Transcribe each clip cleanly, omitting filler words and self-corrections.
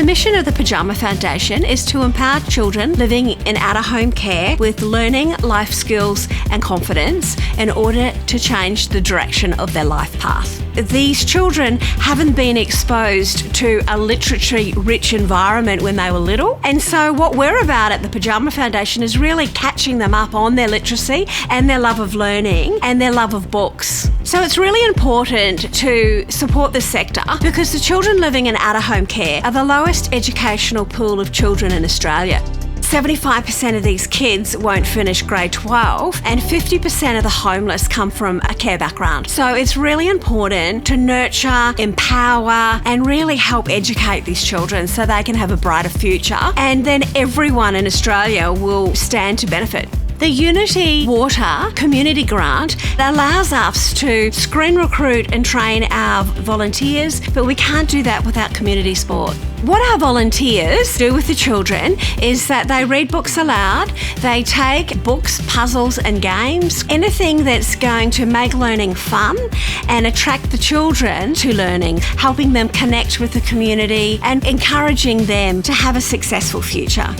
mission of the Pajama Foundation is to empower children living in out-of-home care with learning, life skills and confidence in order to change the direction of their life path. These children haven't been exposed to a literature-rich environment when they were little, and so what we're about at the Pajama Foundation is really catching them up on their literacy and their love of learning and their love of books. So it's really important to support this sector because the children living in out-of-home care are the lowest educational pool of children in Australia. 75% of these kids won't finish grade 12 and 50% of the homeless come from a care background. So it's really important to nurture, empower and really help educate these children so they can have a brighter future, and then everyone in Australia will stand to benefit. The Unitywater community grant allows us to screen, recruit and train our volunteers, but we can't do that without community support. What our volunteers do with the children is that they read books aloud, they take books, puzzles and games, anything that's going to make learning fun and attract the children to learning, helping them connect with the community and encouraging them to have a successful future.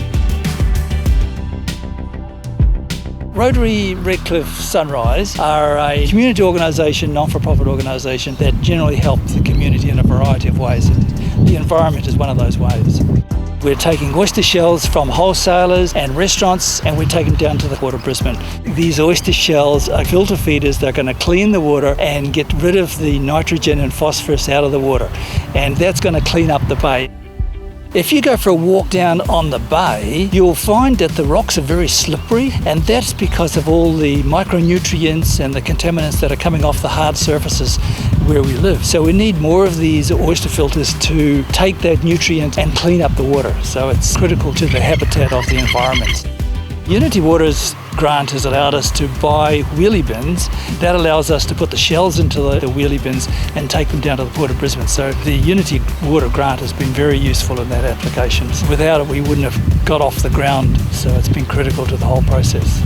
Rotary Redcliffe Sunrise are a community organisation, not-for-profit organisation that generally help the community in a variety of ways. And the environment is one of those ways. We're taking oyster shells from wholesalers and restaurants and we're taking them down to the Port of Brisbane. These oyster shells are filter feeders. They're going to clean the water and get rid of the nitrogen and phosphorus out of the water, and that's going to clean up the bay. If you go for a walk down on the bay, you'll find that the rocks are very slippery, and that's because of all the micronutrients and the contaminants that are coming off the hard surfaces where we live. So we need more of these oyster filters to take that nutrient and clean up the water. So it's critical to the habitat of the environment. Unitywater's grant has allowed us to buy wheelie bins. That allows us to put the shells into the wheelie bins and take them down to the Port of Brisbane. So the Unitywater grant has been very useful in that application. Without it, we wouldn't have got off the ground. So it's been critical to the whole process.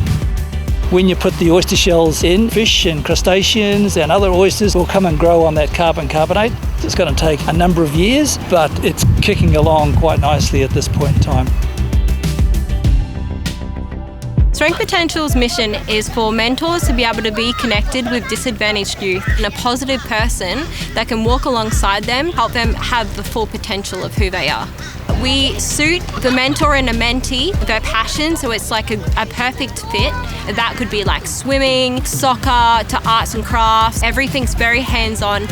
When you put the oyster shells in, fish and crustaceans and other oysters will come and grow on that carbon carbonate. It's going to take a number of years, but it's kicking along quite nicely at this point in time. Strength Potential's mission is for mentors to be able to be connected with disadvantaged youth and a positive person that can walk alongside them, help them have the full potential of who they are. We suit the mentor and a mentee, their passion, so it's like a perfect fit. That could be like swimming, soccer, to arts and crafts. Everything's very hands-on.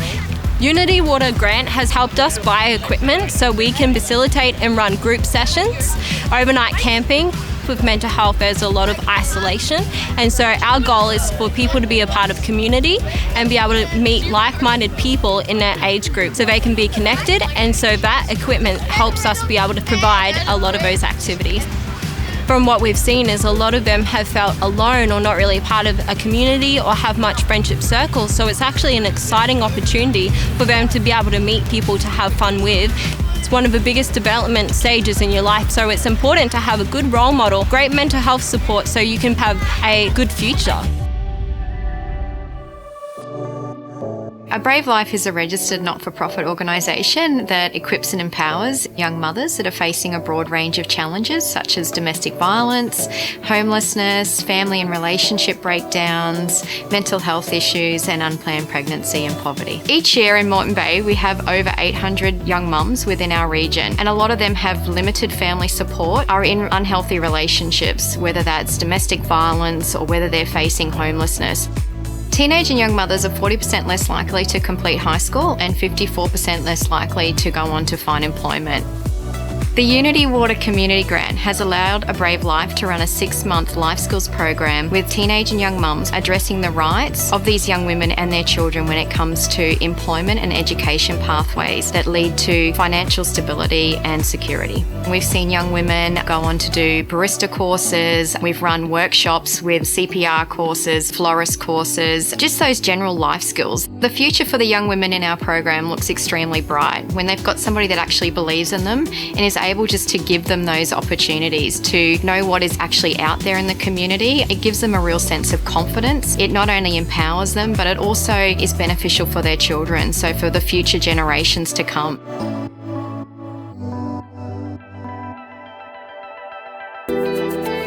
Unitywater grant has helped us buy equipment so we can facilitate and run group sessions, overnight camping. With mental health, there's a lot of isolation, and so our goal is for people to be a part of community and be able to meet like-minded people in their age group so they can be connected, and so that equipment helps us be able to provide a lot of those activities. From what we've seen is a lot of them have felt alone or not really part of a community or have much friendship circles, so it's actually an exciting opportunity for them to be able to meet people to have fun with. It's one of the biggest development stages in your life, so it's important to have a good role model, great mental health support so you can have a good future. A Brave Life is a registered not-for-profit organisation that equips and empowers young mothers that are facing a broad range of challenges such as domestic violence, homelessness, family and relationship breakdowns, mental health issues and unplanned pregnancy and poverty. Each year in Moreton Bay we have over 800 young mums within our region, and a lot of them have limited family support, are in unhealthy relationships, whether that's domestic violence or whether they're facing homelessness. Teenage and young mothers are 40% less likely to complete high school and 54% less likely to go on to find employment. The Unitywater Community Grant has allowed A Brave Life to run a 6-month life skills program with teenage and young mums addressing the rights of these young women and their children when it comes to employment and education pathways that lead to financial stability and security. We've seen young women go on to do barista courses, we've run workshops with CPR courses, florist courses, just those general life skills. The future for the young women in our program looks extremely bright when they've got somebody that actually believes in them and is able just to give them those opportunities to know what is actually out there in the community. It gives them a real sense of confidence. It not only empowers them, but it also is beneficial for their children, so for the future generations to come.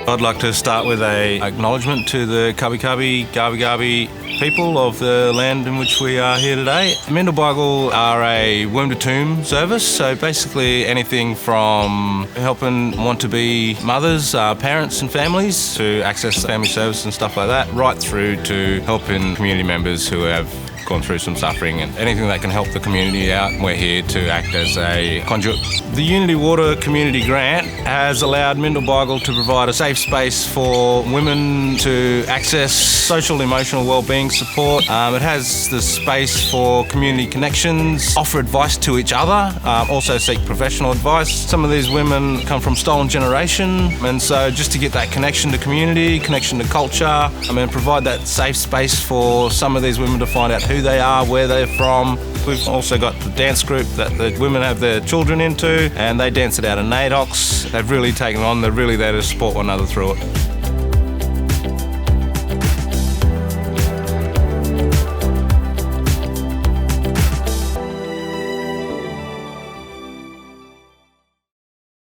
I'd like to start with an acknowledgement to the Kabi Kabi, Gabi Gabi people of the land in which we are here today. Mendelburgle are a womb to tomb service, so basically anything from helping want-to-be mothers, parents and families to access family service and stuff like that, right through to helping community members who have gone through some suffering, and anything that can help the community out, we're here to act as a conduit. The Unitywater community grant has allowed Mendelburgle to provide a safe space for women to access social and emotional wellbeing support. It has the space for community connections, offer advice to each other, also seek professional advice. Some of these women come from stolen generation, and so just to get that connection to community, connection to culture, provide that safe space for some of these women to find out who they are, where they're from. We've also got the dance group that the women have their children into, and they dance it out in NAIDOCs. They've really taken on, they're really there to support one another through it.